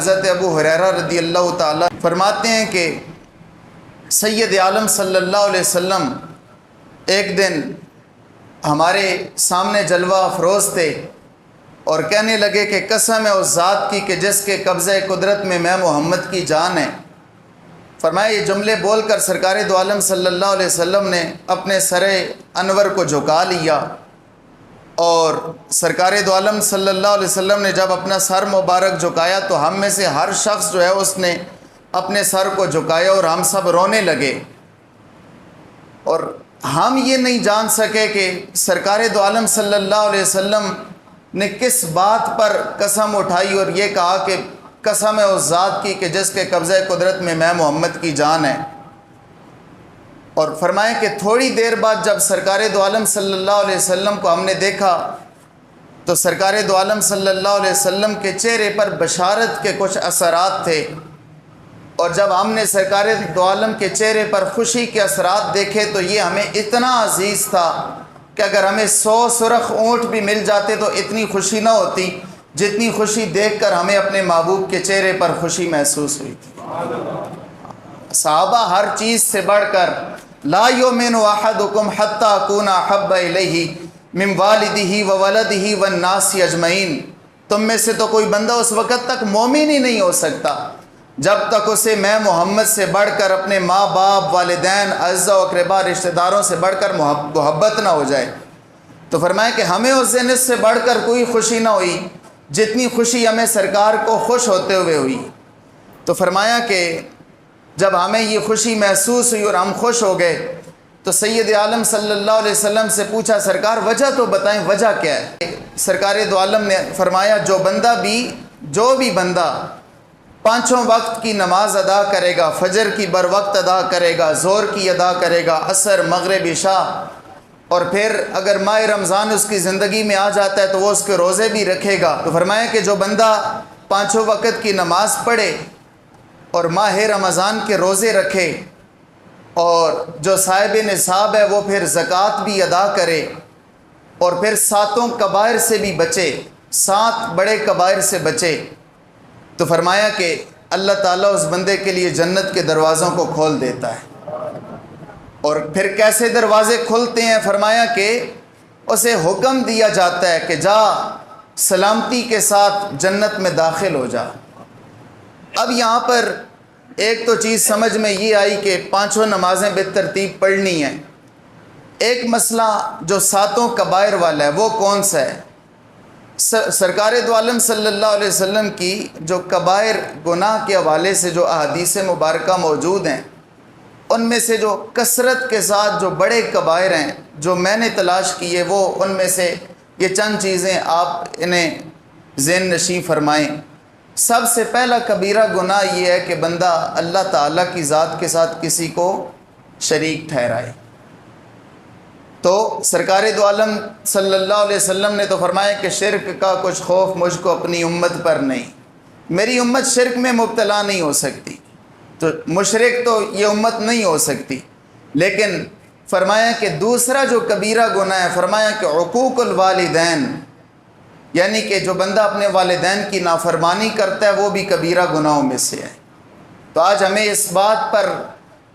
حضرت ابو ہریرہ رضی اللہ تعالیٰ فرماتے ہیں کہ سید عالم صلی اللہ علیہ وسلم ایک دن ہمارے سامنے جلوہ افروز تھے اور کہنے لگے کہ قسم ہے اس ذات کی کہ جس کے قبضہ قدرت میں محمد کی جان ہے۔ فرمایا یہ جملے بول کر سرکار دو عالم صلی اللہ علیہ وسلم نے اپنے سر انور کو جھکا لیا، اور سرکار دو عالم صلی اللہ علیہ وسلم نے جب اپنا سر مبارک جھکایا تو ہم میں سے ہر شخص جو ہے اس نے اپنے سر کو جھکایا اور ہم سب رونے لگے، اور ہم یہ نہیں جان سکے کہ سرکار دو عالم صلی اللہ علیہ وسلم نے کس بات پر قسم اٹھائی اور یہ کہا کہ قسم ہے اس ذات کی کہ جس کے قبضہ قدرت میں محمد کی جان ہے۔ اور فرمائیں کہ تھوڑی دیر بعد جب سرکار دو عالم صلی اللہ علیہ وسلم کو ہم نے دیکھا تو سرکار دو عالم صلی اللہ علیہ وسلم کے چہرے پر بشارت کے کچھ اثرات تھے، اور جب ہم نے سرکار دو عالم کے چہرے پر خوشی کے اثرات دیکھے تو یہ ہمیں اتنا عزیز تھا کہ اگر ہمیں 100 سرخ اونٹ بھی مل جاتے تو اتنی خوشی نہ ہوتی جتنی خوشی دیکھ کر ہمیں اپنے محبوب کے چہرے پر خوشی محسوس ہوئی تھی۔ صحابہ ہر چیز سے بڑھ کر لا یؤمن احدکم حتی اکون احب الیہ من والدہ وولدہ والناس اجمعین، تم میں سے تو کوئی بندہ اس وقت تک مومن ہی نہیں ہو سکتا جب تک اسے میں محمد سے بڑھ کر اپنے ماں باپ، والدین، اعزاء و اقرباء، رشتہ داروں سے بڑھ کر محبت نہ ہو جائے۔ تو فرمایا کہ ہمیں اس دن اس سے بڑھ کر کوئی خوشی نہ ہوئی جتنی خوشی ہمیں سرکار کو خوش ہوتے ہوئے ہوئی۔ تو فرمایا کہ جب ہمیں یہ خوشی محسوس ہوئی اور ہم خوش ہو گئے تو سید عالم صلی اللہ علیہ وسلم سے پوچھا سرکار وجہ تو بتائیں، وجہ کیا ہے؟ سرکار دو عالم نے فرمایا جو بھی بندہ 5 وقت کی نماز ادا کرے گا، فجر کی بر وقت ادا کرے گا، ظہر کی ادا کرے گا، عصر، مغرب، عشاء، اور پھر اگر ماہ رمضان اس کی زندگی میں آ جاتا ہے تو وہ اس کے روزے بھی رکھے گا، تو فرمایا کہ جو بندہ 5 وقت کی نماز پڑھے اور ماہ رمضان کے روزے رکھے اور جو صاحب نصاب ہے وہ پھر زکوٰۃ بھی ادا کرے اور پھر 7 کبائر سے بھی بچے، 7 بڑے کبائر سے بچے، تو فرمایا کہ اللہ تعالیٰ اس بندے کے لیے جنت کے دروازوں کو کھول دیتا ہے۔ اور پھر کیسے دروازے کھلتے ہیں؟ فرمایا کہ اسے حکم دیا جاتا ہے کہ جا سلامتی کے ساتھ جنت میں داخل ہو جا۔ اب یہاں پر ایک تو چیز سمجھ میں یہ آئی کہ 5 نمازیں بالترتیب پڑھنی ہیں۔ ایک مسئلہ جو 7 کبائر والا ہے وہ کون سا ہے؟ سرکار دو عالم صلی اللہ علیہ وسلم کی جو کبائر گناہ کے حوالے سے جو احادیث مبارکہ موجود ہیں ان میں سے جو کثرت کے ساتھ جو بڑے کبائر ہیں جو میں نے تلاش کیے وہ ان میں سے یہ چند چیزیں آپ انہیں ذہن نشین فرمائیں۔ سب سے پہلا کبیرہ گناہ یہ ہے کہ بندہ اللہ تعالیٰ کی ذات کے ساتھ کسی کو شریک ٹھہرائے۔ تو سرکار دو عالم صلی اللہ علیہ وسلم نے تو فرمایا کہ شرک کا کچھ خوف مجھ کو اپنی امت پر نہیں، میری امت شرک میں مبتلا نہیں ہو سکتی، تو مشرک تو یہ امت نہیں ہو سکتی۔ لیکن فرمایا کہ دوسرا جو کبیرہ گناہ ہے، فرمایا کہ عقوق الوالدین، یعنی کہ جو بندہ اپنے والدین کی نافرمانی کرتا ہے وہ بھی کبیرہ گناہوں میں سے ہے۔ تو آج ہمیں اس بات پر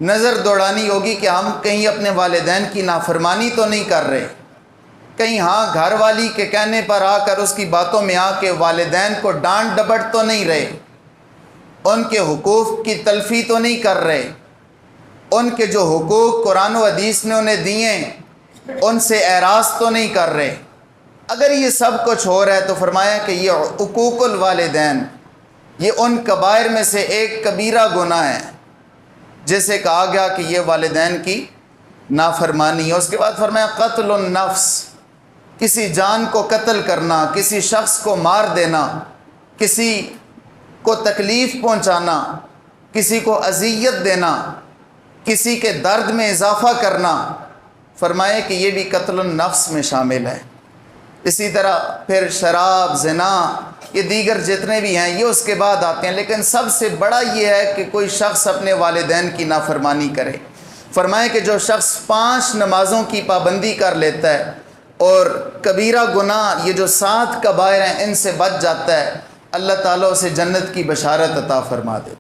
نظر دوڑانی ہوگی کہ ہم کہیں اپنے والدین کی نافرمانی تو نہیں کر رہے، کہیں ہاں گھر والی کے کہنے پر آ کر اس کی باتوں میں آ کے والدین کو ڈانٹ ڈپٹ تو نہیں رہے، ان کے حقوق کی تلفی تو نہیں کر رہے، ان کے جو حقوق قرآن و حدیث نے انہیں دیے ان سے اعراض تو نہیں کر رہے۔ اگر یہ سب کچھ ہو رہا ہے تو فرمایا کہ یہ حقوق الوالدین یہ ان کبائر میں سے ایک کبیرہ گناہ ہے جسے کہا گیا کہ یہ والدین کی نافرمانی ہے۔ اس کے بعد فرمایا قتل النفس، کسی جان کو قتل کرنا، کسی شخص کو مار دینا، کسی کو تکلیف پہنچانا، کسی کو اذیت دینا، کسی کے درد میں اضافہ کرنا، فرمائے کہ یہ بھی قتل النفس میں شامل ہے۔ اسی طرح پھر شراب، زنا، یہ دیگر جتنے بھی ہیں یہ اس کے بعد آتے ہیں، لیکن سب سے بڑا یہ ہے کہ کوئی شخص اپنے والدین کی نافرمانی کرے۔ فرمائے کہ جو شخص 5 نمازوں کی پابندی کر لیتا ہے اور کبیرہ گناہ یہ جو 7 کبائر ہیں ان سے بچ جاتا ہے، اللہ تعالیٰ اسے جنت کی بشارت عطا فرما دے۔